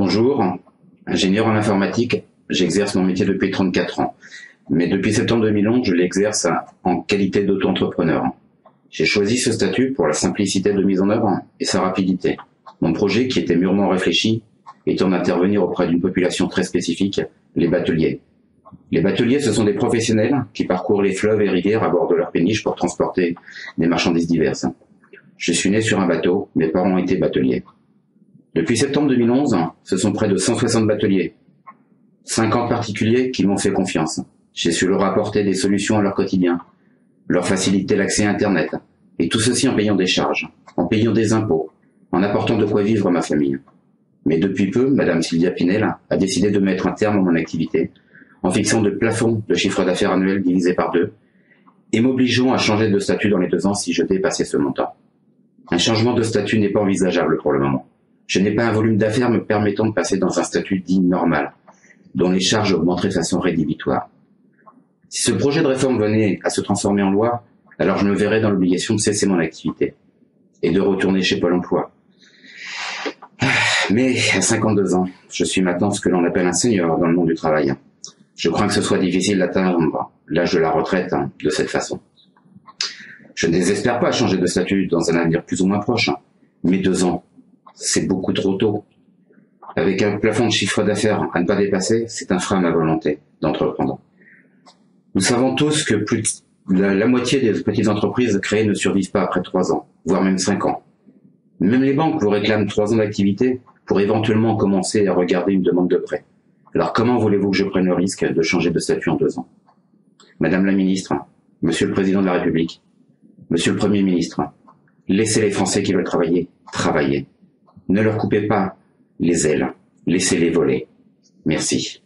Bonjour, ingénieur en informatique, j'exerce mon métier depuis 34 ans. Mais depuis septembre 2011, je l'exerce en qualité d'auto-entrepreneur. J'ai choisi ce statut pour la simplicité de mise en œuvre et sa rapidité. Mon projet, qui était mûrement réfléchi, étant d'intervenir auprès d'une population très spécifique, les bateliers. Les bateliers, ce sont des professionnels qui parcourent les fleuves et rivières à bord de leur péniche pour transporter des marchandises diverses. Je suis né sur un bateau, mes parents étaient bateliers. Depuis septembre 2011, ce sont près de 160 bateliers, 50 particuliers qui m'ont fait confiance. J'ai su leur apporter des solutions à leur quotidien, leur faciliter l'accès à Internet, et tout ceci en payant des charges, en payant des impôts, en apportant de quoi vivre à ma famille. Mais depuis peu, Madame Sylvia Pinel a décidé de mettre un terme à mon activité, en fixant de plafonds de chiffre d'affaires annuel divisé par 2, et m'obligeant à changer de statut dans les 2 ans si je dépassais ce montant. Un changement de statut n'est pas envisageable pour le moment. Je n'ai pas un volume d'affaires me permettant de passer dans un statut dit normal, dont les charges augmenteraient de façon rédhibitoire. Si ce projet de réforme venait à se transformer en loi, alors je me verrais dans l'obligation de cesser mon activité et de retourner chez Pôle emploi. Mais à 52 ans, je suis maintenant ce que l'on appelle un senior dans le monde du travail. Je crains que ce soit difficile d'atteindre l'âge de la retraite de cette façon. Je ne désespère pas changer de statut dans un avenir plus ou moins proche, mais 2 ans, c'est beaucoup trop tôt. Avec un plafond de chiffre d'affaires à ne pas dépasser, c'est un frein à ma volonté d'entreprendre. Nous savons tous que plus de la moitié des petites entreprises créées ne survivent pas après 3 ans, voire même 5 ans. Même les banques vous réclament 3 ans d'activité pour éventuellement commencer à regarder une demande de prêt. Alors comment voulez-vous que je prenne le risque de changer de statut en 2 ans? Madame la ministre, Monsieur le Président de la République, Monsieur le Premier ministre, laissez les Français qui veulent travailler, travailler. Ne leur coupez pas les ailes, laissez-les voler. Merci.